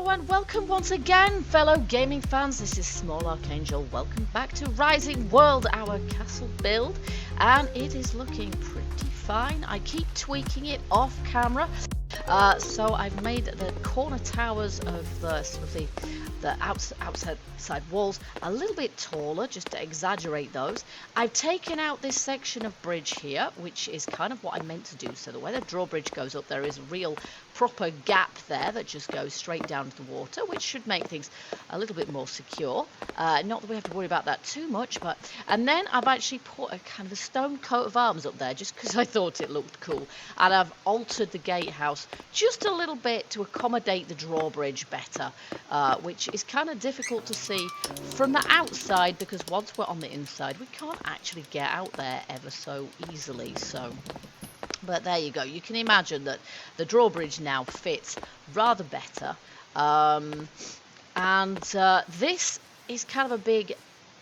Hello and welcome once again, fellow gaming fans. This is Small Archangel. Welcome back to Rising World, our castle build, and it is looking pretty fine. I keep tweaking it off camera, so I've made the corner towers of the outside walls a little bit taller, just to exaggerate those. I've taken out this section of bridge here, which is kind of what I meant to do, so that where the drawbridge goes up, there is a real proper gap there that just goes straight down to the water, which should make things a little bit more secure. Not that we have to worry about that too much, and then I've actually put a kind of a stone coat of arms up there just because I thought it looked cool, and I've altered the gatehouse just a little bit to accommodate the drawbridge better, which is kind of difficult to see from the outside because once we're on the inside we can't actually get out there ever so easily. But there you go. You can imagine that the drawbridge now fits rather better. This is kind of a big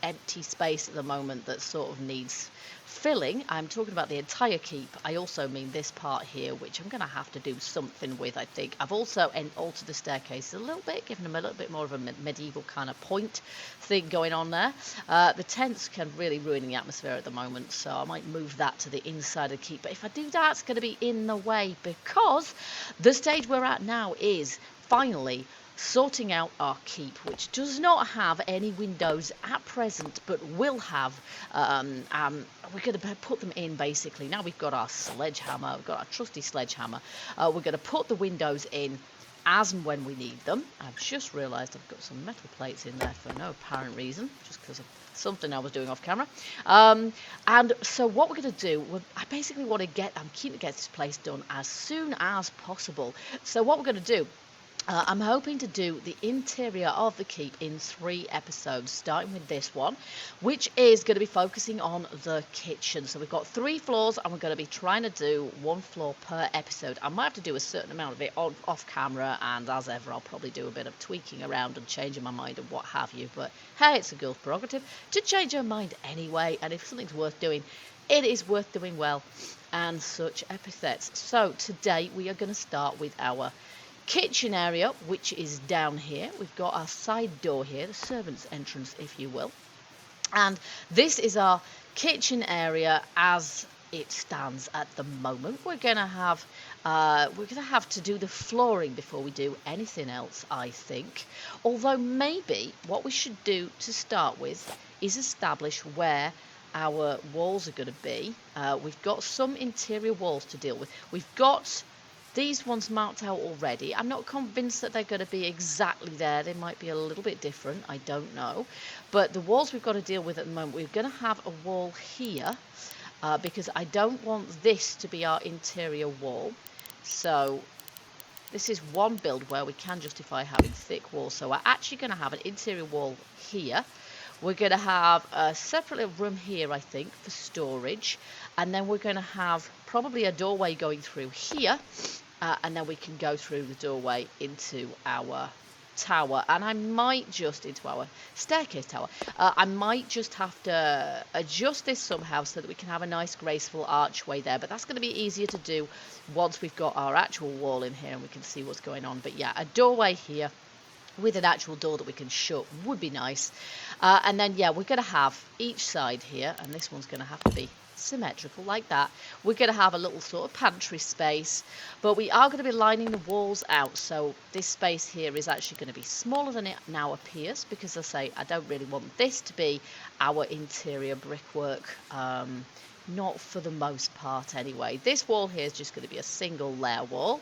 empty space at the moment that sort of needs filling. I'm talking about the entire keep. I also mean this part here, which I'm going to have to do something with, I think. I've also altered the staircase a little bit, given them a little bit more of a medieval kind of point thing going on there. The tents can really ruin the atmosphere at the moment, so I might move that to the inside of the keep. But if I do that, it's going to be in the way because the stage we're at now is finally sorting out our keep, which does not have any windows at present, but will have. We're going to put them in basically. Now we've got our sledgehammer, we've got our trusty sledgehammer. We're going to put the windows in as and when we need them. I've just realised I've got some metal plates in there for no apparent reason, just because of something I was doing off camera. And so what we're going to do, I basically want to I'm keen to get this place done as soon as possible. So what we're going to do, I'm hoping to do the interior of the keep in 3 episodes, starting with this one, which is going to be focusing on the kitchen. So we've got 3 floors, and we're going to be trying to do 1 floor per episode. I might have to do a certain amount of it off camera, and as ever, I'll probably do a bit of tweaking around and changing my mind and what have you. But hey, it's a girl's prerogative to change her mind anyway, and if something's worth doing, it is worth doing well, and such epithets. So today we are going to start with our kitchen area, which is down here. We've got our side door here, the servants' entrance, if you will. And this is our kitchen area as it stands at the moment. We're going to have to do the flooring before we do anything else, I think. Although maybe what we should do to start with is establish where our walls are going to be. We've got some interior walls to deal with. We've got these ones marked out already. I'm not convinced that they're going to be exactly there. They might be a little bit different. I don't know. But the walls we've got to deal with at the moment, we're going to have a wall here because I don't want this to be our interior wall. So this is one build where we can justify having thick walls. So we're actually going to have an interior wall here. We're going to have a separate little room here, I think, for storage. And then we're going to have probably a doorway going through here. And then we can go through the doorway into our tower. And I might just, into our staircase tower, I might just have to adjust this somehow so that we can have a nice graceful archway there. But that's going to be easier to do once we've got our actual wall in here and we can see what's going on. But yeah, a doorway here with an actual door that we can shut would be nice. And then, yeah, we're going to have each side here, and this one's going to have to be symmetrical like that. We're going to have a little sort of pantry space, but we are going to be lining the walls out. So this space here is actually going to be smaller than it now appears because, as I say, I don't really want this to be our interior brickwork. Not for the most part anyway. This wall here is just going to be a single layer wall.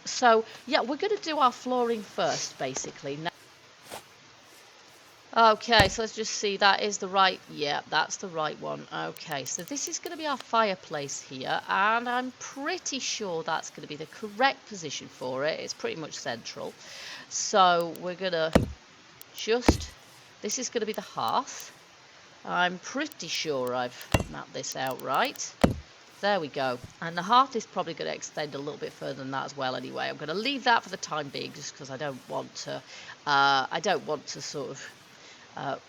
So yeah, we're going to do our flooring first basically. Okay, so let's just see, that is the right, yeah, that's the right one. Okay, so this is going to be our fireplace here, and I'm pretty sure that's going to be the correct position for it. It's pretty much central. So we're going to this is going to be the hearth. I'm pretty sure I've mapped this out right. There we go. And the hearth is probably going to extend a little bit further than that as well anyway. I'm going to leave that for the time being just because I don't want to sort of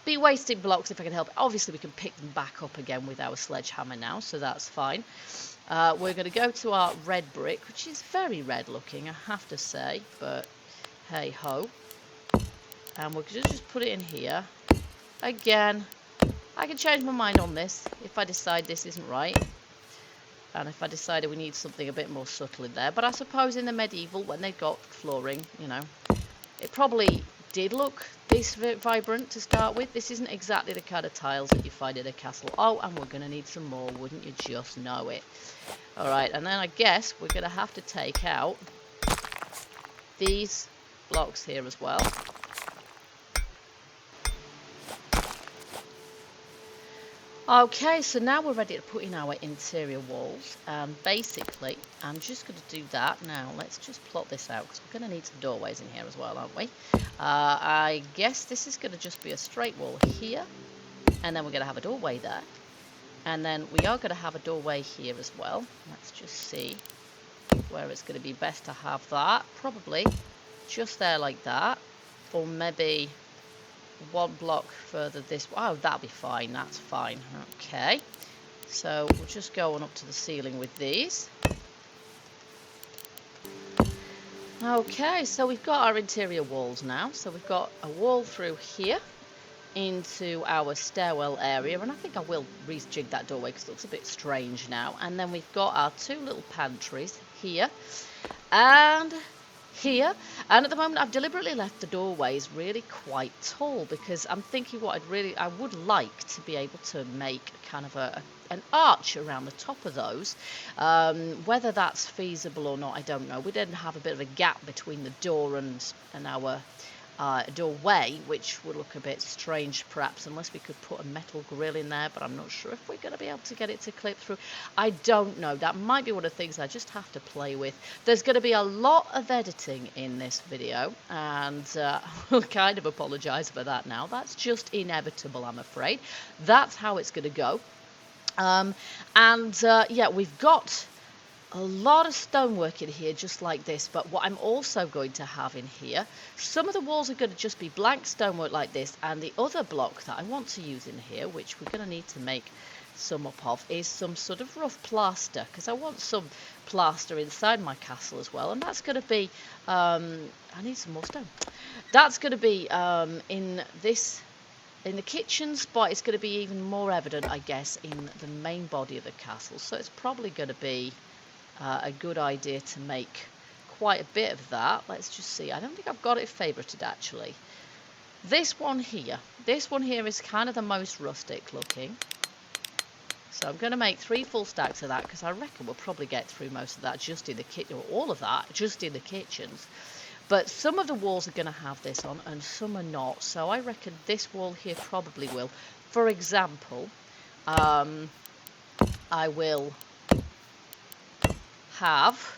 be wasting blocks if I can help it. Obviously we can pick them back up again with our sledgehammer now, so that's fine. We're going to go to our red brick, which is very red looking, I have to say, but hey ho. And we're going to just put it in here. Again, I can change my mind on this if I decide this isn't right. And if I decided we need something a bit more subtle in there. But I suppose in the medieval, when they got flooring, you know, it probably did look this vibrant to start with. This isn't exactly the kind of tiles that you find in a castle. Oh, and we're going to need some more, wouldn't you just know it? Alright, and then I guess we're going to have to take out these blocks here as well. Okay, so now we're ready to put in our interior walls. Basically, I'm just going to do that now. Let's just plot this out because we're going to need some doorways in here as well, aren't we? I guess this is going to just be a straight wall here, and then we're going to have a doorway there. And then we are going to have a doorway here as well. Let's just see where it's going to be best to have that. Probably just there like that, or maybe one block further this way. Oh, that'll be fine. That's fine. Okay, so we'll just go on up to the ceiling with these. Okay, so we've got our interior walls now. So we've got a wall through here into our stairwell area, and I think I will rejig that doorway because it looks a bit strange now. And then we've got our two little pantries here and here, and at the moment I've deliberately left the doorways really quite tall because I'm thinking what I would like to be able to make kind of an arch around the top of those. Whether that's feasible or not, I don't know. We didn't have a bit of a gap between the door and our doorway, which would look a bit strange perhaps unless we could put a metal grill in there, but I'm not sure if we're going to be able to get it to clip through. I don't know. That might be one of the things I just have to play with. There's going to be a lot of editing in this video, and I'll kind of apologise for that now. That's just inevitable, I'm afraid. That's how it's going to go. Yeah, we've got a lot of stonework in here just like this, but what I'm also going to have in here, some of the walls are going to just be blank stonework like this, and the other block that I want to use in here, which we're going to need to make some up of, is some sort of rough plaster, because I want some plaster inside my castle as well, and that's going to be, I need some more stone. That's going to be in the kitchens, but it's going to be even more evident, I guess, in the main body of the castle, so it's probably going to be a good idea to make quite a bit of that. Let's just see. I don't think I've got it favorited actually. This one here is kind of the most rustic looking. So I'm going to make 3 full stacks of that because I reckon we'll probably get through most of that just in the kitchen, or all of that just in the kitchens. But some of the walls are going to have this on and some are not. So I reckon this wall here probably will. For example, I will have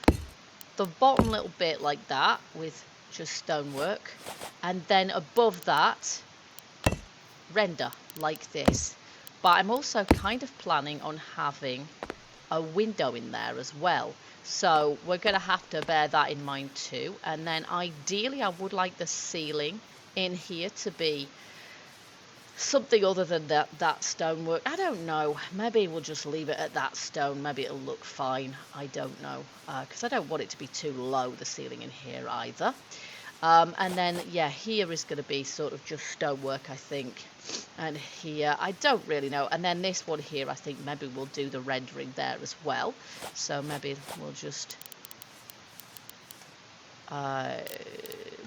the bottom little bit like that with just stonework, and then above that render like this. But I'm also kind of planning on having a window in there as well, so we're going to have to bear that in mind too. And then ideally I would like the ceiling in here to be something other than that stonework. I don't know, maybe we'll just leave it at that stone, maybe it'll look fine, I don't know, because I don't want it to be too low, the ceiling in here either. And then yeah, here is going to be sort of just stonework I think, and here I don't really know. And then this one here, I think maybe we'll do the rendering there as well, so maybe we'll just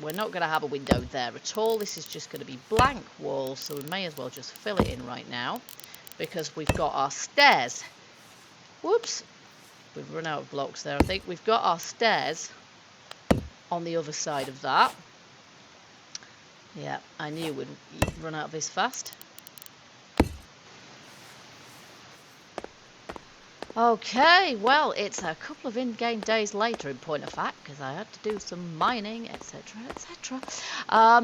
we're not going to have a window there at all. This is just going to be blank walls, so we may as well just fill it in right now because we've got our stairs. Whoops, we've run out of blocks there. I think we've got our stairs on the other side of that. Yeah, I knew we'd run out of this fast. Okay, well, it's a couple of in-game days later, in point of fact, because I had to do some mining, etc, etc.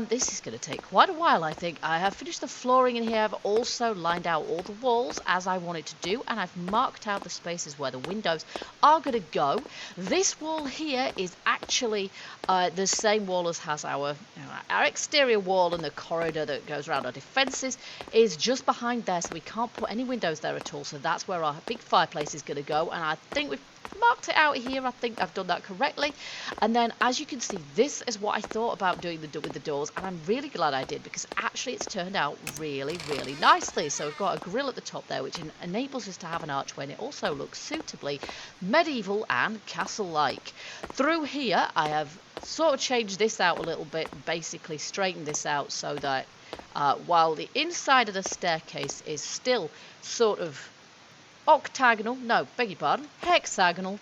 This is going to take quite a while, I think. I have finished the flooring in here. I've also lined out all the walls as I wanted to do, and I've marked out the spaces where the windows are going to go. This wall here is actually the same wall as has our exterior wall, and the corridor that goes around our defences is just behind there, so we can't put any windows there at all. So that's where our big fireplace is going to go, and I think we've marked it out here. I think I've done that correctly. And then, as you can see, this is what I thought about doing with the doors, and I'm really glad I did, because actually it's turned out really, really nicely. So we've got a grill at the top there, which enables us to have an archway, and it also looks suitably medieval and castle-like. Through here, I have sort of changed this out a little bit, basically straightened this out so that while the inside of the staircase is still sort of octagonal, no, beg your pardon, hexagonal,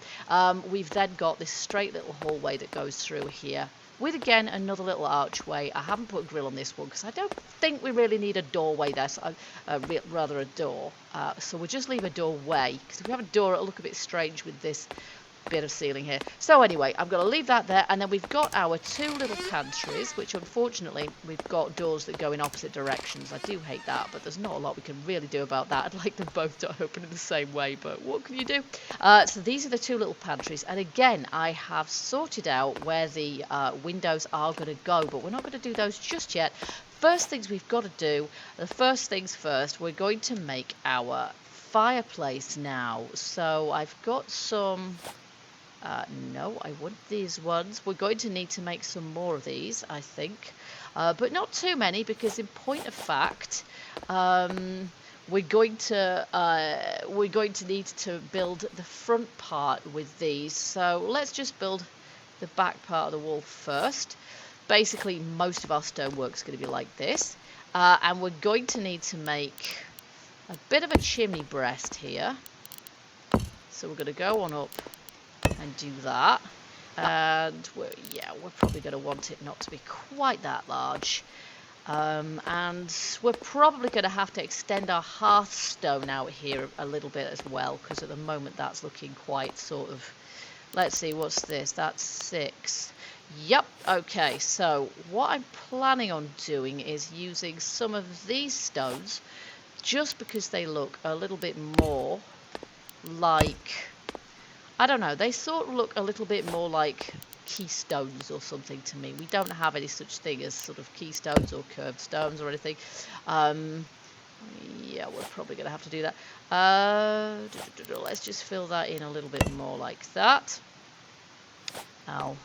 we've then got this straight little hallway that goes through here with, again, another little archway. I haven't put a grill on this one because I don't think we really need a doorway there, so rather a door. So we'll just leave a doorway, because if we have a door, it'll look a bit strange with this bit of ceiling here. So anyway, I'm going to leave that there, and then we've got our two little pantries, which unfortunately we've got doors that go in opposite directions. I do hate that, but there's not a lot we can really do about that. I'd like them both to open in the same way, but what can you do? So these are the two little pantries, and again, I have sorted out where the windows are going to go, but we're not going to do those just yet. First things we've got to do, the first things first, we're going to make our fireplace now. So I've got some... no, I want these ones. We're going to need to make some more of these, I think. But not too many, because in point of fact, we're going to need to build the front part with these. So let's just build the back part of the wall first. Basically, most of our stonework is going to be like this. And we're going to need to make a bit of a chimney breast here. So we're going to go on up and do that, and we're probably going to want it not to be quite that large, and we're probably going to have to extend our hearthstone out here a little bit as well, because at the moment that's looking quite sort of, let's see, what's this, that's 6. Yep, okay, so what I'm planning on doing is using some of these stones, just because they look a little bit more like, I don't know, they sort of look a little bit more like keystones or something to me. We don't have any such thing as sort of keystones or curved stones or anything. Yeah, we're probably going to have to do that. Let's just fill that in a little bit more like that. I'll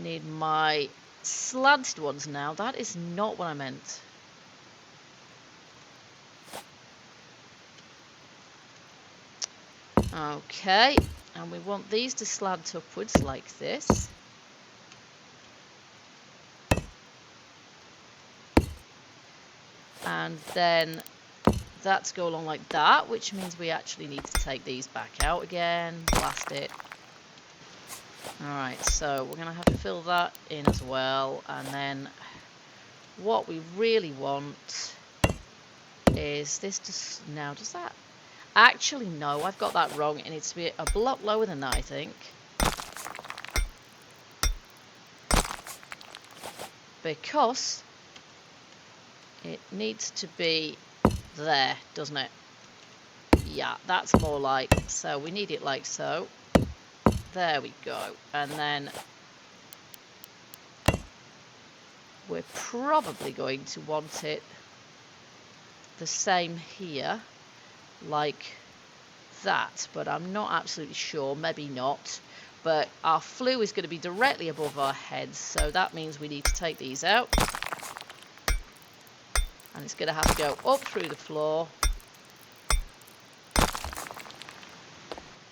need my slanted ones now. That is not what I meant. Okay, and we want these to slant upwards like this. And then that to go along like that, which means we actually need to take these back out again, blast it. Alright, so we're going to have to fill that in as well, and then what we really want is this to... Now, does that... Actually, no, I've got that wrong. It needs to be a block lower than that, I think. Because it needs to be there, doesn't it? Yeah, that's more like, so we need it like so. There we go. And then we're probably going to want it the same here, like that, but I'm not absolutely sure, maybe not. But our flue is going to be directly above our heads, so that means we need to take these out, and it's going to have to go up through the floor.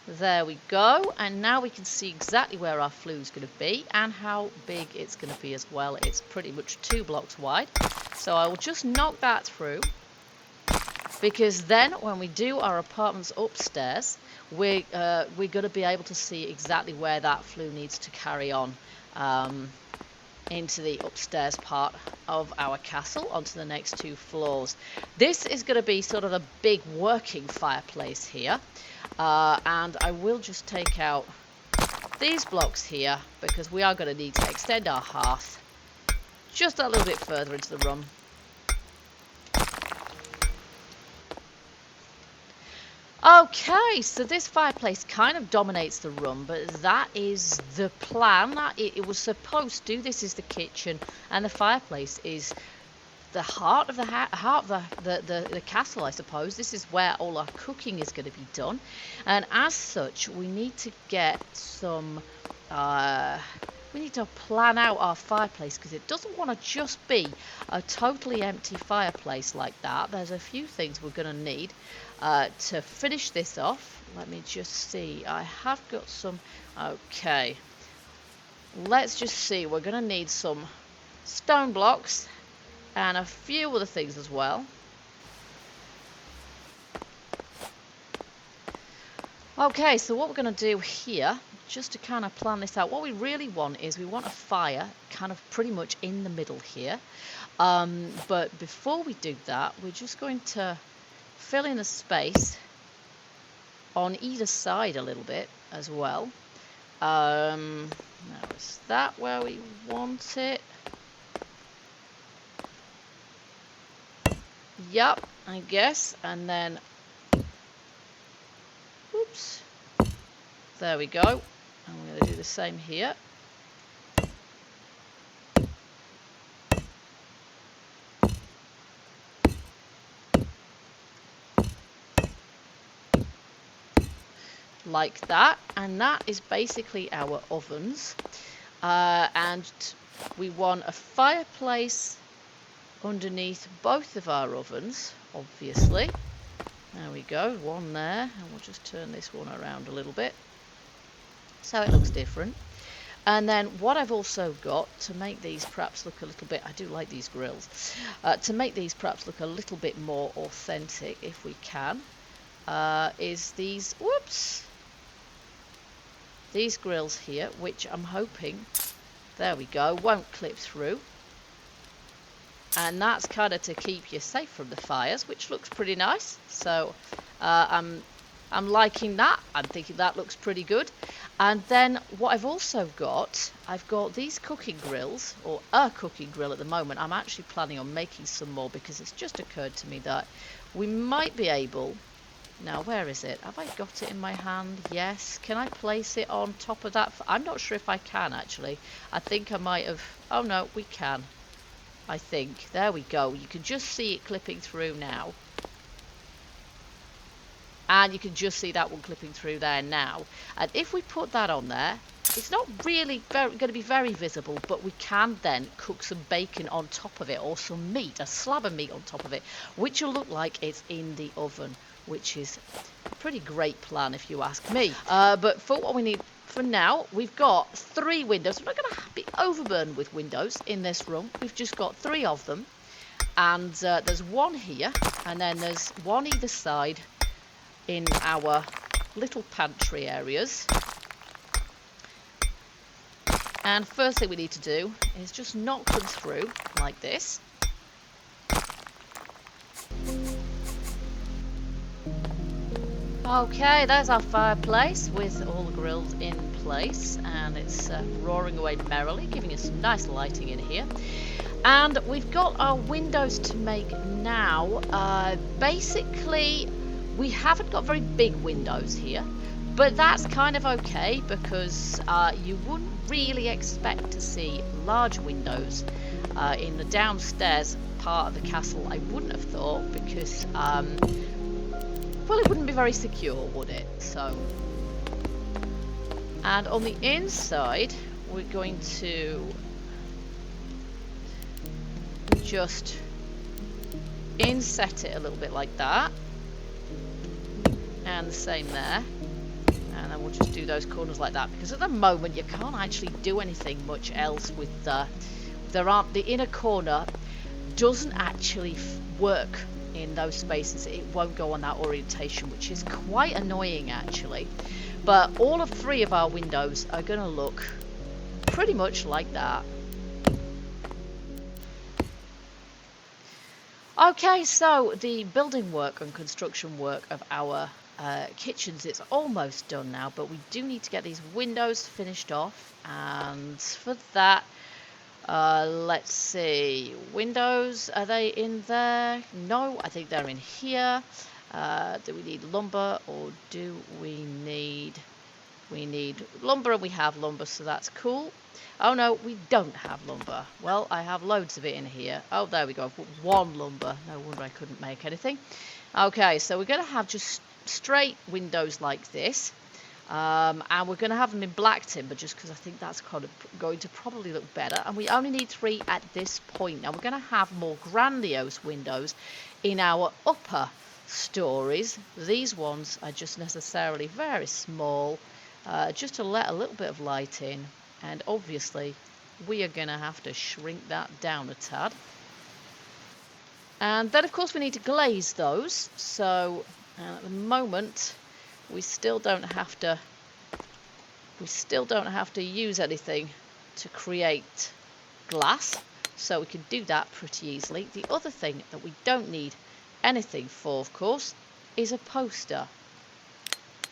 There we go, and now we can see exactly where our flue is going to be and how big it's going to be as well. It's pretty much 2 blocks wide, so I will just knock that through, because then when we do our apartments upstairs, we're going to be able to see exactly where that flue needs to carry on into the upstairs part of our castle, onto the next 2 floors. This is going to be sort of a big working fireplace here, and I will just take out these blocks here, because we are going to need to extend our hearth just a little bit further into the room. Okay, so this fireplace kind of dominates the room, but that is the plan. It was supposed to. This is the kitchen, and the fireplace is the heart of the castle, I suppose. This is where all our cooking is going to be done, and as such, we need to get some. We need to plan out our fireplace because it doesn't want to just be a totally empty fireplace like that. There's a few things we're going to need to finish this off. Let me just see. I have got some. Okay. Let's just see. We're going to need some stone blocks and a few other things as well. Okay, so what we're going to do here, just to kind of plan this out, what we really want is we want a fire kind of pretty much in the middle here. But before we do that, we're just going to fill in a space on either side a little bit as well. Now, is that where we want it? Yup, I guess. And then, oops, there we go. And we're going to do the same here. Like that, and that is basically our ovens, and we want a fireplace underneath both of our ovens, obviously. There we go, one there, and we'll just turn this one around a little bit so it looks different. And then what I've also got to make these perhaps look a little bit, I do like these grills, to make these perhaps look a little bit more authentic, if we can, is these, whoops, these grills here, which I'm hoping, there we go, won't clip through. And that's kind of to keep you safe from the fires, which looks pretty nice. So I'm liking that. I'm thinking that looks pretty good. And then what I've also got, I've got these cooking grills, or a cooking grill at the moment. I'm actually planning on making some more because it's just occurred to me that we might be able. Now, where is it? Have I got it in my hand? Yes. Can I place it on top of that? I'm not sure if I can, actually. I think I might have. Oh, no, we can. I think. There we go. You can just see it clipping through now. And you can just see that one clipping through there now. And if we put that on there, it's not really going to be very visible, but we can then cook some bacon on top of it, or some meat, a slab of meat on top of it, which will look like it's in the oven, which is a pretty great plan if you ask me. But for what we need for now, we've got 3 windows. We're not going to be overburdened with windows in this room. We've just got 3 of them. And there's one here, and then there's one either side in our little pantry areas. And first thing we need to do is just knock them through like this. Okay, there's our fireplace with all the grills in place, and it's roaring away merrily, giving us some nice lighting in here. And we've got our windows to make now. Basically, we haven't got very big windows here, but that's kind of okay because you wouldn't really expect to see large windows in the downstairs part of the castle. I wouldn't have thought, because well, it wouldn't be very secure, would it? So, and on the inside, we're going to just inset it a little bit like that, and the same there. And then we'll just do those corners like that, because at the moment you can't actually do anything much else with the inner corner doesn't actually work in those spaces. It won't go on that orientation, which is quite annoying actually. But all of 3 of our windows are going to look pretty much like that. Okay, so the building work and construction work of our kitchens, it's almost done now, but we do need to get these windows finished off, and for that, let's see, windows, are they in there? No, I think they're in here. Do we need lumber, or do we need lumber? And we have lumber, so that's cool. Oh no, we don't have lumber. Well, I have loads of it in here. Oh, there we go. I've put 1 lumber. No wonder I couldn't make anything. Okay, so we're going to have just straight windows like this. And we're going to have them in black timber just because I think that's kind of going to probably look better. And we only need 3 at this point. Now, we're going to have more grandiose windows in our upper stories. These ones are just necessarily very small, just to let a little bit of light in. And obviously, we are going to have to shrink that down a tad. And then, of course, we need to glaze those. So, at the moment, we still don't have to use anything to create glass, so we can do that pretty easily. The other thing that we don't need anything for, of course, is a poster.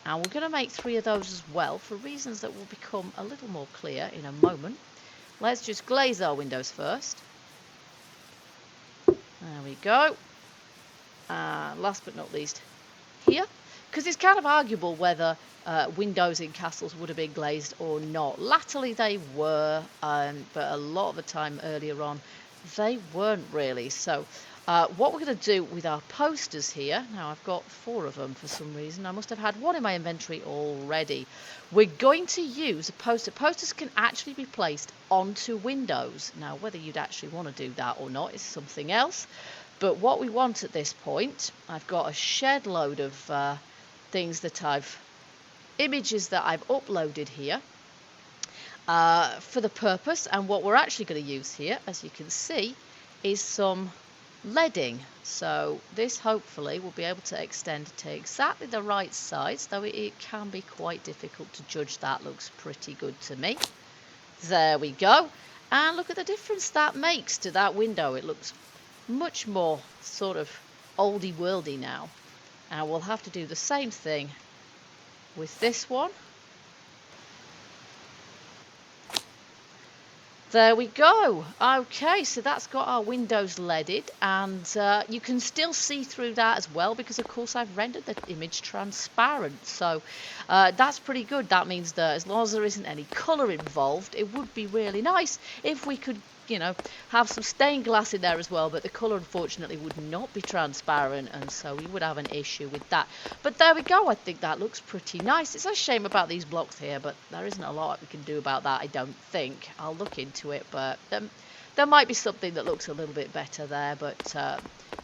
And we're going to make 3 of those as well, for reasons that will become a little more clear in a moment. Let's just glaze our windows first. There we go. Last but not least, here. Because it's kind of arguable whether windows in castles would have been glazed or not. Latterly they were, but a lot of the time earlier on, they weren't really. So what we're going to do with our posters here, now I've got 4 of them for some reason. I must have had 1 in my inventory already. We're going to use a poster. Posters can actually be placed onto windows. Now, whether you'd actually want to do that or not is something else. But what we want at this point, I've got a shed load of things images that I've uploaded here for the purpose. And what we're actually going to use here, as you can see, is some leading. So this hopefully will be able to extend to exactly the right size, though it can be quite difficult to judge. That looks pretty good to me. There we go. And look at the difference that makes to that window. It looks much more sort of oldie worldy now. And we'll have to do the same thing with this one. There we go. Okay, so that's got our windows leaded, and you can still see through that as well, because of course I've rendered the image transparent. So that's pretty good. That means that as long as there isn't any colour involved, it would be really nice if we could, you know, have some stained glass in there as well, but the colour unfortunately would not be transparent, and so we would have an issue with that. But there we go. I think that looks pretty nice. It's a shame about these blocks here, but there isn't a lot we can do about that, I don't think. I'll look into it, but there might be something that looks a little bit better there, but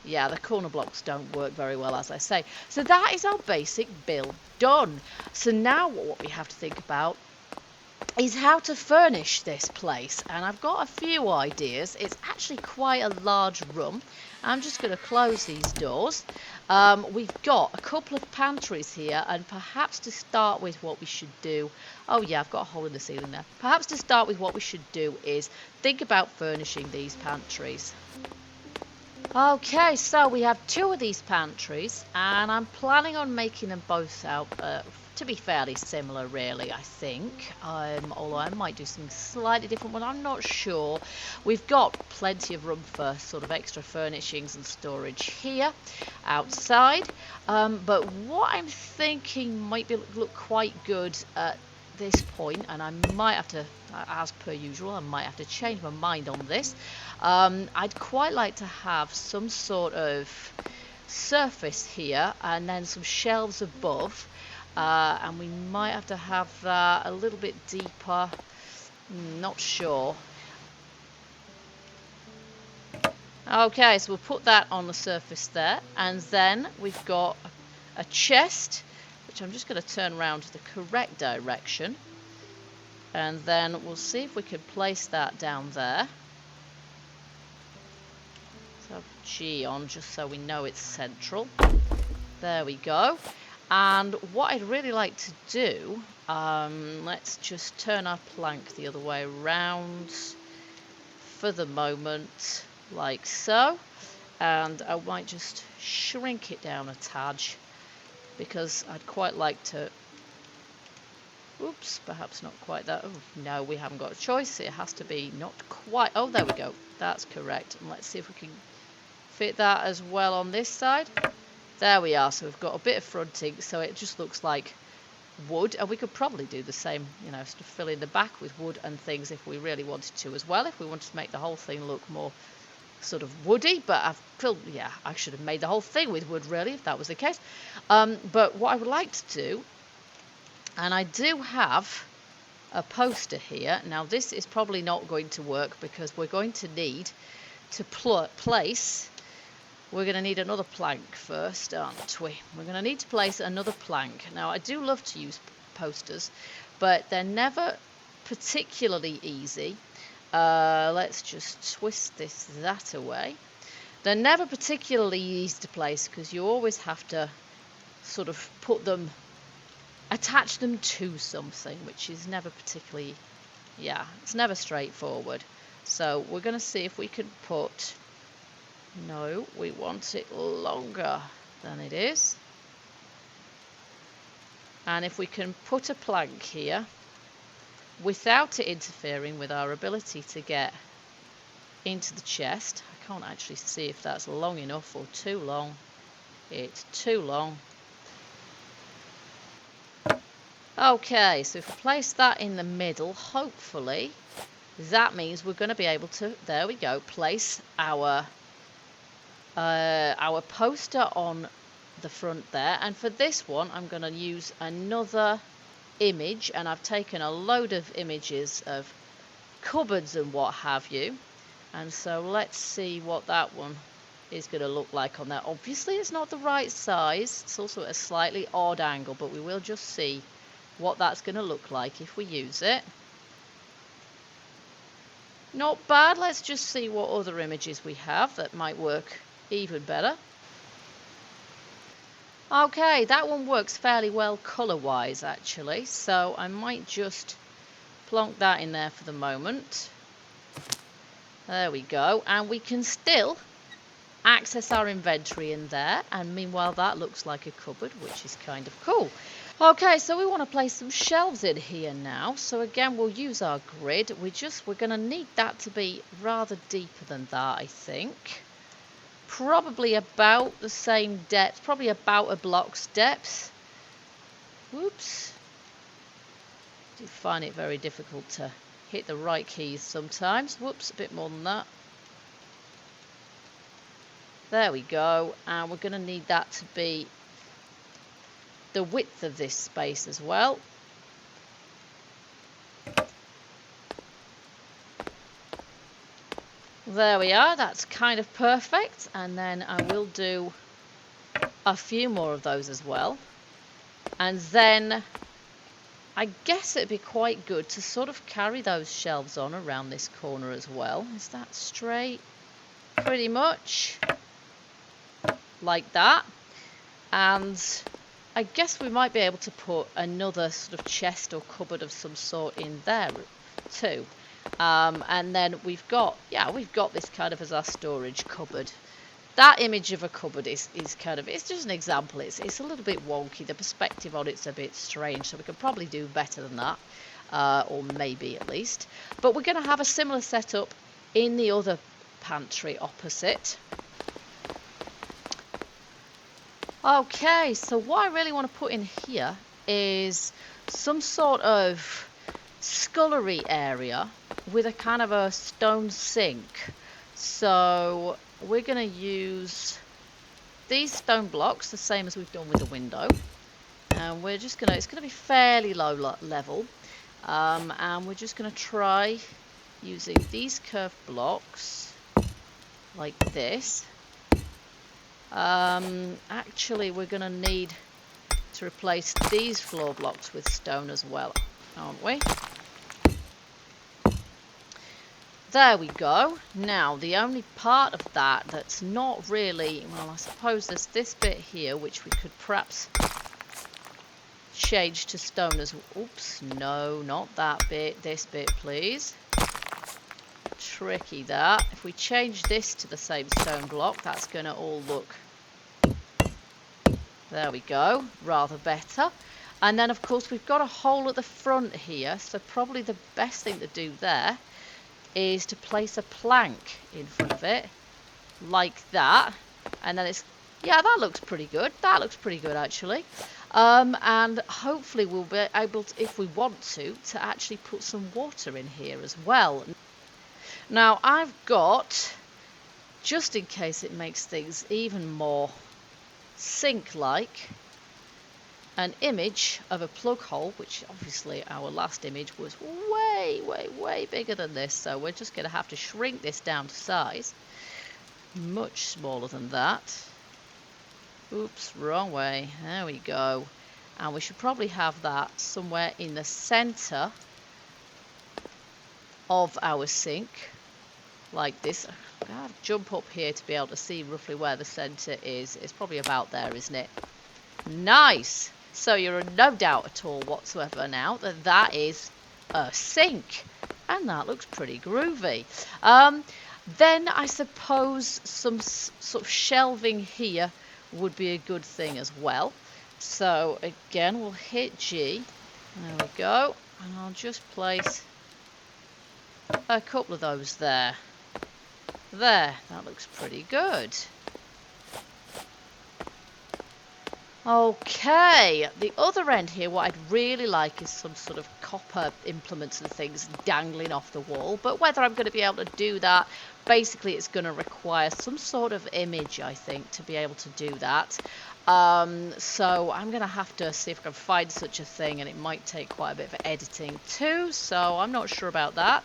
yeah, the corner blocks don't work very well, as I say. So that is our basic build done. So now what we have to think about is how to furnish this place, and I've got a few ideas. It's actually quite a large room. I'm just going to close these doors. We've got a couple of pantries here, and perhaps to start with what we should do, oh yeah, I've got a hole in the ceiling there. Perhaps to start with what we should do is think about furnishing these pantries. Okay, so we have 2 of these pantries, and I'm planning on making them both out to be fairly similar, really, I think. Although I might do something slightly different, but I'm not sure. We've got plenty of room for sort of extra furnishings and storage here outside. But what I'm thinking might look quite good at this point, and I might have to, as per usual, I might have to change my mind on this. I'd quite like to have some sort of surface here and then some shelves above, and we might have to have that a little bit deeper. Not sure. Okay, so we'll put that on the surface there, and then we've got a chest, which I'm just going to turn around to the correct direction, and then we'll see if we can place that down there. So G on, just so we know it's central. There we go. And what I'd really like to do, let's just turn our plank the other way around for the moment, like so. And I might just shrink it down a tad, because I'd quite like to, oops, perhaps not quite that. Oh, no, we haven't got a choice. It has to be not quite, oh, there we go. That's correct. And let's see if we can fit that as well on this side. There we are. So we've got a bit of fronting, so it just looks like wood, and we could probably do the same, you know, sort of fill in the back with wood and things if we really wanted to as well, if we wanted to make the whole thing look more sort of woody. But I've filled, yeah, I should have made the whole thing with wood really if that was the case. But what I would like to do, and I do have a poster here. Now this is probably not going to work because we're going to need to place, we're going to need another plank first, aren't we? We're going to need to place another plank. Now I do love to use posters, but they're never particularly easy. Let's just twist that away. They're never particularly easy to place because you always have to sort of attach them to something, which is never particularly, yeah, it's never straightforward. So we're going to see if we can put, no, we want it longer than it is. And if we can put a plank here without it interfering with our ability to get into the chest. I can't actually see if that's long enough or too long. It's too long. Okay, so if we place that in the middle, hopefully that means we're going to be able to, there we go, place our poster on the front there. And for this one I'm going to use another image, and I've taken a load of images of cupboards and what have you, and so let's see what that one is going to look like on there. Obviously it's not the right size, it's also at a slightly odd angle, but we will just see what that's going to look like if we use it. Not bad. Let's just see what other images we have that might work even better. Okay, that one works fairly well colour-wise actually, so I might just plonk that in there for the moment. There we go, and we can still access our inventory in there, and meanwhile that looks like a cupboard, which is kind of cool. Okay, so we want to place some shelves in here now, so again we'll use our grid. We're going to need that to be rather deeper than that, I think. Probably about the same depth, probably about a block's depth. Whoops. I do find it very difficult to hit the right keys sometimes. Whoops, a bit more than that. There we go, and we're going to need that to be the width of this space as well. There we are, that's kind of perfect, and then I will do a few more of those as well. And then I guess it'd be quite good to sort of carry those shelves on around this corner as well. Is that straight? Pretty much like that. And I guess we might be able to put another sort of chest or cupboard of some sort in there too. And then we've got this kind of as our storage cupboard. That image of a cupboard is kind of, it's just an example. It's a little bit wonky. The perspective on it's a bit strange, so we could probably do better than that, or maybe at least. But we're going to have a similar setup in the other pantry opposite. Okay, so what I really want to put in here is some sort of scullery area with a kind of a stone sink. So we're going to use these stone blocks, the same as we've done with the window, and we're just going to, it's going to be fairly low level, and we're just going to try using these curved blocks like this. Actually we're going to need to replace these floor blocks with stone as well, aren't we? There we go. Now the only part of that that's not really, well, I suppose there's this bit here which we could perhaps change to stone as, oops, no, not that bit, this bit please. Tricky that. If we change this to the same stone block, that's going to all look, there we go, rather better. And then of course we've got a hole at the front here, so probably the best thing to do there is to place a plank in front of it like that, and then it's, yeah, that looks pretty good. That looks pretty good actually. And hopefully we'll be able to, if we want to actually put some water in here as well. Now I've got, just in case it makes things even more sink-like, an image of a plug hole, which obviously our last image was way bigger than this, so we're just going to have to shrink this down to size. Much smaller than that. Oops, wrong way. There we go. And we should probably have that somewhere in the center of our sink, like this. I'm going to jump up here to be able to see roughly where the center is. It's probably about there, isn't it? Nice! So you're in no doubt at all whatsoever now that that is a sink. And that looks pretty groovy. Then I suppose some sort of shelving here would be a good thing as well. So again, we'll hit G. There we go. And I'll just place a couple of those there. There, that looks pretty good. Okay, the other end here, what I'd really like is some sort of copper implements and things dangling off the wall. But whether I'm going to be able to do that, basically it's going to require some sort of image, I think, to be able to do that. So I'm going to have to see if I can find such a thing, and it might take quite a bit of editing too, so I'm not sure about that.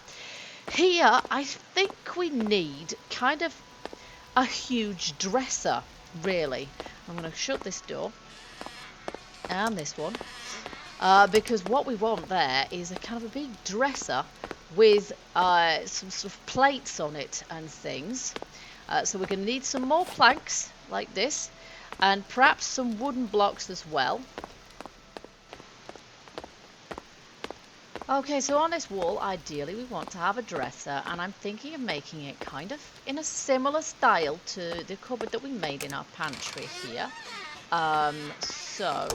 Here, I think we need kind of a huge dresser, really. I'm going to shut this door. And this one, because what we want there is a kind of a big dresser with some sort of plates on it and things. So we're going to need some more planks like this, and perhaps some wooden blocks as well. Okay, so on this wall, ideally we want to have a dresser, and I'm thinking of making it kind of in a similar style to the cupboard that we made in our pantry here. So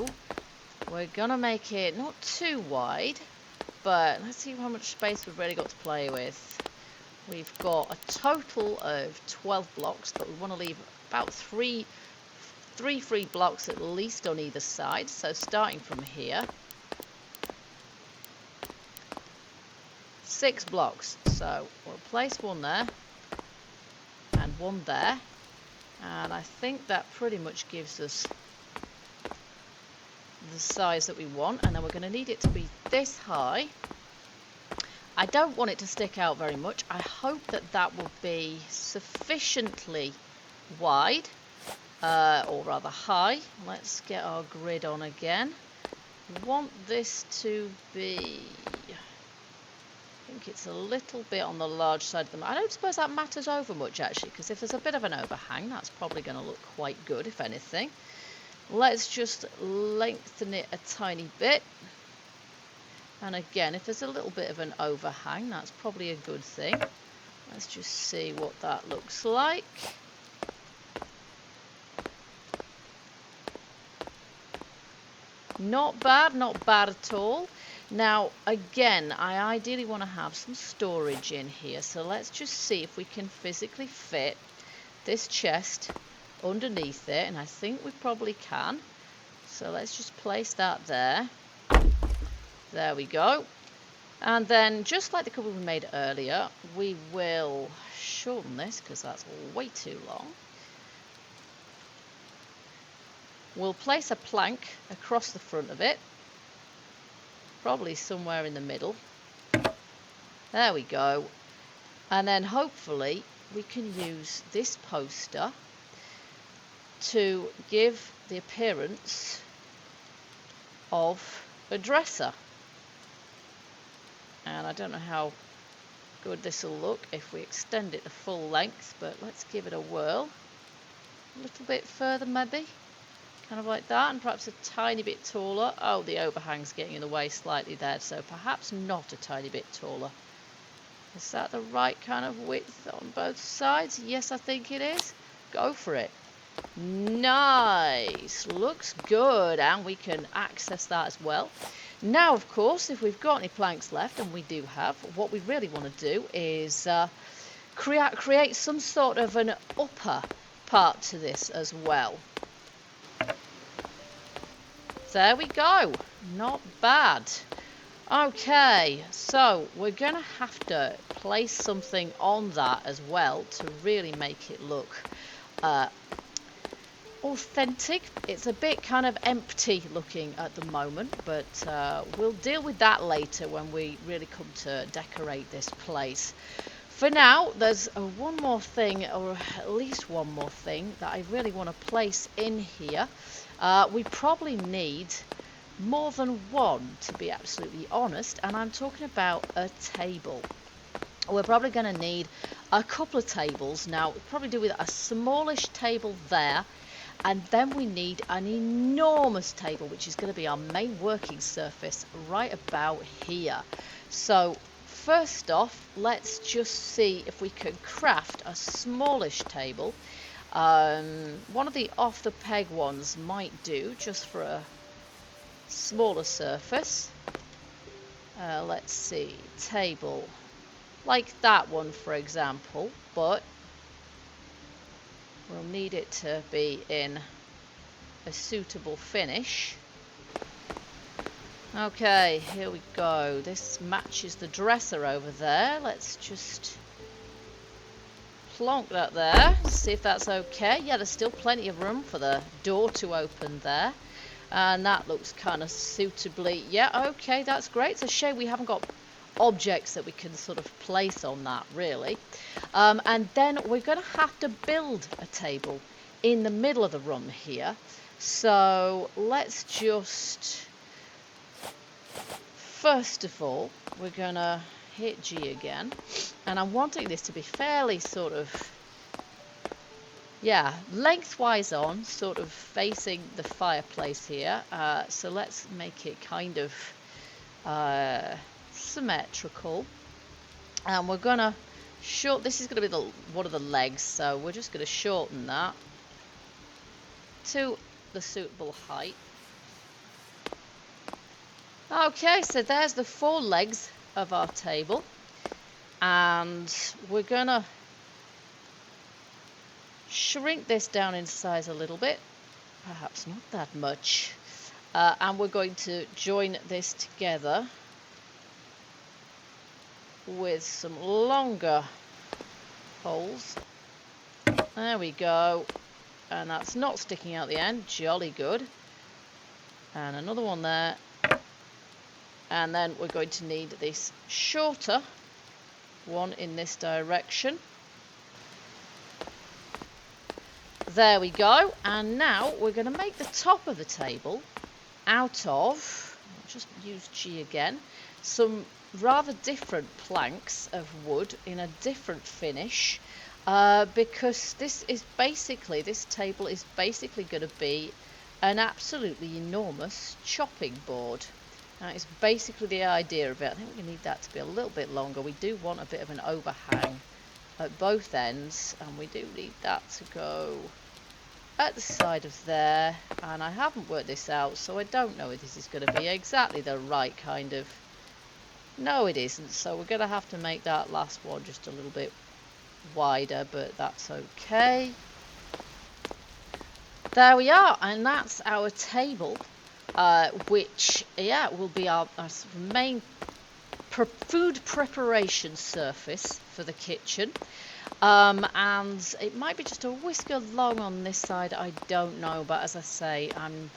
we're gonna make it not too wide, but let's see how much space we've really got to play with. We've got a total of 12 blocks, but we want to leave about three free blocks at least on either side. So starting from here, 6 blocks. So we'll place one there and one there, and I think that pretty much gives us the size that we want. And then we're going to need it to be this high. I don't want it to stick out very much. I hope that that will be sufficiently wide, or rather high. Let's get our grid on again. We want this to be, I think it's a little bit on the large side of them. I don't suppose that matters over much actually, because if there's a bit of an overhang, that's probably going to look quite good, if anything. Let's just lengthen it a tiny bit. And again, if there's a little bit of an overhang, that's probably a good thing. Let's just see what that looks like. Not bad, not bad at all. Now, again, I ideally want to have some storage in here. So let's just see if we can physically fit this chest underneath it, and I think we probably can. So let's just place that there. There we go. And then, just like the cupboard we made earlier, we will shorten this because that's way too long. We'll place a plank across the front of it, probably somewhere in the middle. There we go. And then hopefully we can use this poster to give the appearance of a dresser. And I don't know how good this will look if we extend it the full length, but let's give it a whirl. A little bit further maybe, kind of like that, and perhaps a tiny bit taller. Oh, the overhang's getting in the way slightly there, so perhaps not a tiny bit taller. Is that the right kind of width on both sides? Yes, I think it is. Go for it. Nice, looks good, and we can access that as well. Now, of course, if we've got any planks left, and we do have, what we really want to do is create some sort of an upper part to this as well. There we go. Not bad. Okay, so we're going to have to place something on that as well to really make it look authentic. It's a bit kind of empty looking at the moment, but we'll deal with that later when we really come to decorate this place. For now, there's one more thing, or at least one more thing, that I really want to place in here. We probably need more than one, to be absolutely honest, and I'm talking about a table. We're probably going to need a couple of tables. Now, we'll probably do with a smallish table there, and then we need an enormous table, which is going to be our main working surface right about here. So first off, let's just see if we can craft a smallish table. One of the off the peg ones might do, just for a smaller surface. Let's see, table like that one, for example, but we'll need it to be in a suitable finish. Okay, here we go. This matches the dresser over there. Let's just plonk that there, see if that's okay. Yeah, there's still plenty of room for the door to open there. And that looks kind of suitably, yeah, okay, that's great. It's a shame we haven't got objects that we can sort of place on that, really. And then we're going to have to build a table in the middle of the room here. So let's just, first of all, we're going to hit G again. And I'm wanting this to be fairly sort of, yeah, lengthwise on, sort of facing the fireplace here. So let's make it kind of symmetrical. And we're going to this is going to be one of the legs, so we're just going to shorten that to the suitable height. Okay, so there's the 4 legs of our table. And we're going to shrink this down in size a little bit, perhaps not that much, and we're going to join this together with some longer holes. There we go, and that's not sticking out the end, jolly good. And another one there, and then we're going to need this shorter one in this direction. There we go, and now we're going to make the top of the table out of, I'll just use G again, some rather different planks of wood in a different finish, because this table is basically going to be an absolutely enormous chopping board. That is basically the idea of it. I think we need that to be a little bit longer. We do want a bit of an overhang at both ends, and we do need that to go at the side of there. And I haven't worked this out, so I don't know if this is going to be exactly the right kind of, no it isn't, so we're going to have to make that last one just a little bit wider, but that's okay. There we are, and that's our table, which, yeah, will be our sort of main food preparation surface for the kitchen. And it might be just a whisker long on this side, I don't know, but as I say, I'm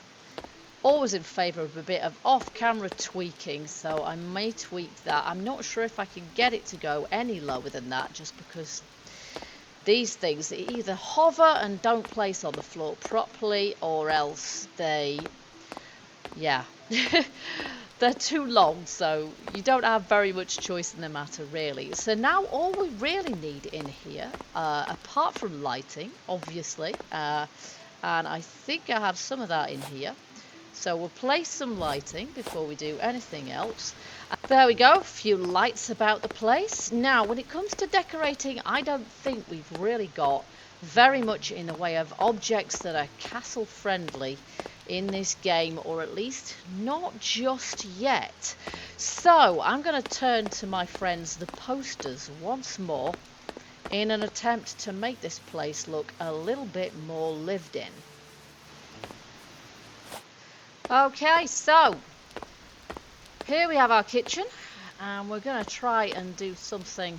always in favour of a bit of off-camera tweaking, so I may tweak that. I'm not sure if I can get it to go any lower than that, just because these things either hover and don't place on the floor properly, or else they, yeah, they're too long, so you don't have very much choice in the matter, really. So now all we really need in here, apart from lighting, obviously, and I think I have some of that in here, so we'll place some lighting before we do anything else. There we go, a few lights about the place. Now, when it comes to decorating, I don't think we've really got very much in the way of objects that are castle friendly in this game, or at least not just yet. So I'm going to turn to my friends the posters once more in an attempt to make this place look a little bit more lived in. Okay, so here we have our kitchen, and we're going to try and do something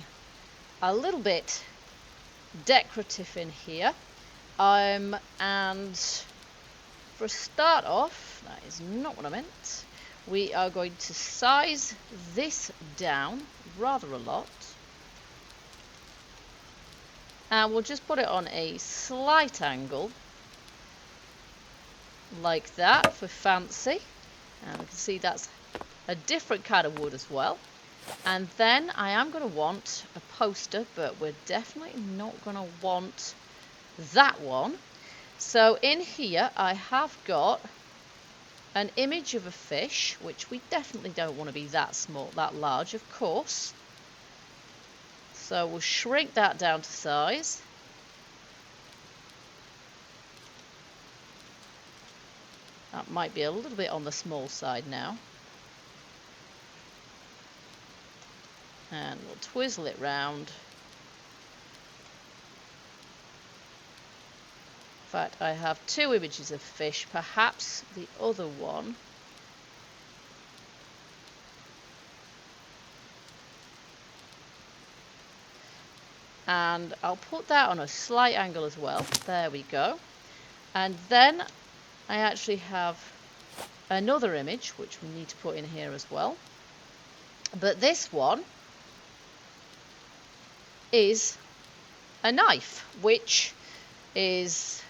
a little bit decorative in here. And for a start off, that is not what I meant. We are going to size this down rather a lot. And we'll just put it on a slight angle, like that, for fancy. And we can see that's a different kind of wood as well. And then I am going to want a poster, but we're definitely not going to want that one. So in here I have got an image of a fish, which we definitely don't want to be that small, that large, of course. So we'll shrink that down to size. That might be a little bit on the small side now. And we'll twizzle it round. In fact, I have two images of fish, perhaps the other one. And I'll put that on a slight angle as well. There we go. And then I actually have another image which we need to put in here as well. But this one is a knife, which is,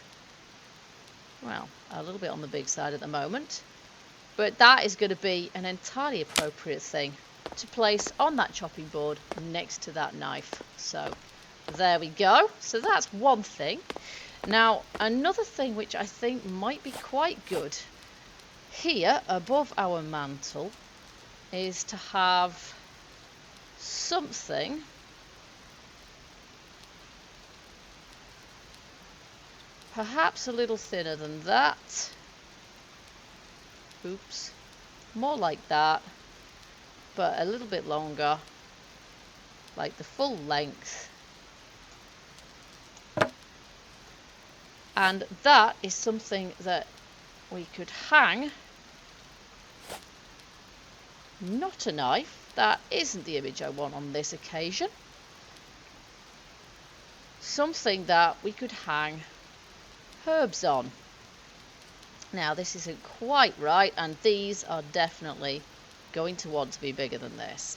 well, a little bit on the big side at the moment. But that is going to be an entirely appropriate thing to place on that chopping board next to that knife. So there we go. So that's one thing. Now, another thing which I think might be quite good here above our mantle is to have something perhaps a little thinner than that. Oops. More like that, but a little bit longer, like the full length. And that is something that we could hang. Not a knife. That isn't the image I want on this occasion. Something that we could hang herbs on. Now, this isn't quite right, and these are definitely going to want to be bigger than this.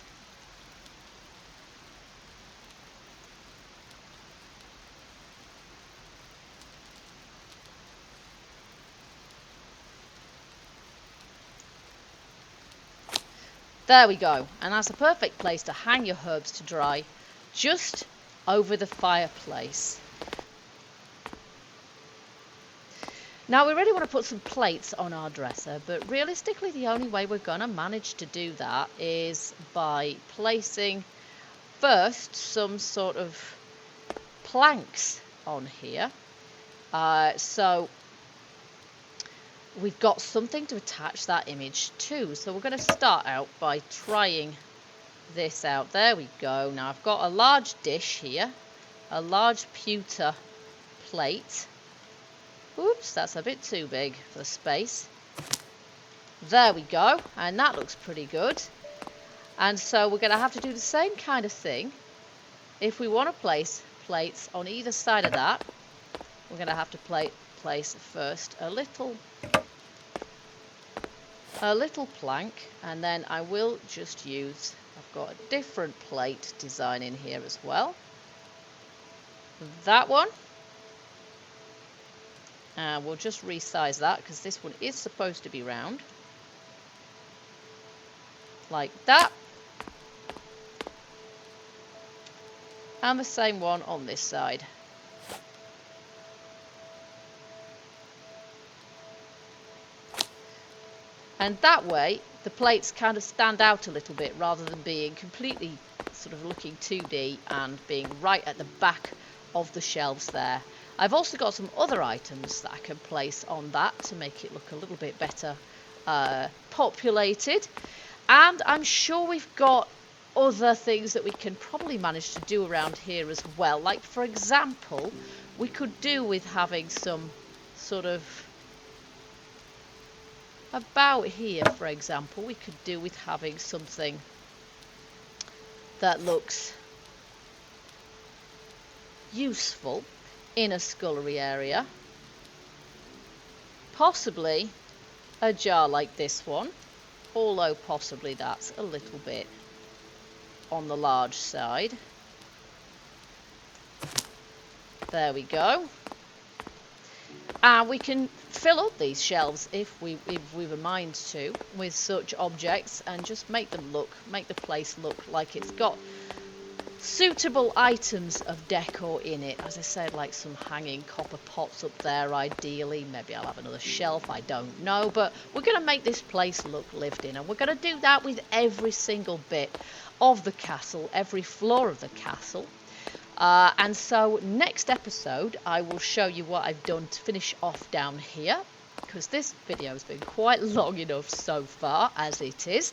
There we go, and that's a perfect place to hang your herbs to dry, just over the fireplace. Now we really want to put some plates on our dresser, but realistically the only way we're going to manage to do that is by placing first some sort of planks on here. So we've got something to attach that image to. So we're going to start out by trying this out. There we go. Now I've got a large dish here, a large pewter plate. Oops, that's a bit too big for the space. There we go, and that looks pretty good. And so we're going to have to do the same kind of thing. If we want to place plates on either side of that, we're going to have to place first a little plank, and then I will just use, I've got a different plate design in here as well. That one. We'll just resize that because this one is supposed to be round. Like that. And the same one on this side. And that way the plates kind of stand out a little bit rather than being completely sort of looking 2D and being right at the back of the shelves there. I've also got some other items that I can place on that to make it look a little bit better populated. And I'm sure we've got other things that we can probably manage to do around here as well. Like, for example, we could do with having some sort of about here, for example, we could do with having something that looks useful in a scullery area. Possibly a jar like this one, although possibly that's a little bit on the large side. There we go. And we can fill up these shelves if we were mind to with such objects and just make the place look like it's got suitable items of decor in it. As I said, like some hanging copper pots up there ideally. Maybe I'll have another shelf, I don't know. But we're going to make this place look lived in, and we're going to do that with every single bit of the castle, every floor of the castle. And so next episode I will show you what I've done to finish off down here, because this video has been quite long enough so far as it is,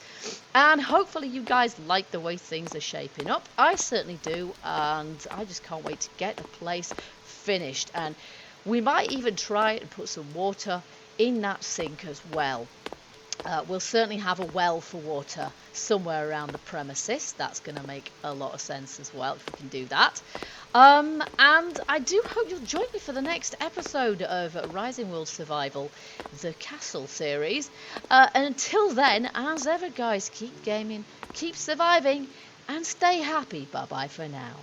and hopefully you guys like the way things are shaping up. I certainly do, and I just can't wait to get the place finished. And we might even try and put some water in that sink as well. We'll certainly have a well for water somewhere around the premises. That's going to make a lot of sense as well if we can do that. And I do hope you'll join me for the next episode of Rising World Survival, the Castle series. And until then, as ever guys, keep gaming, keep surviving, and stay happy. Bye bye for now.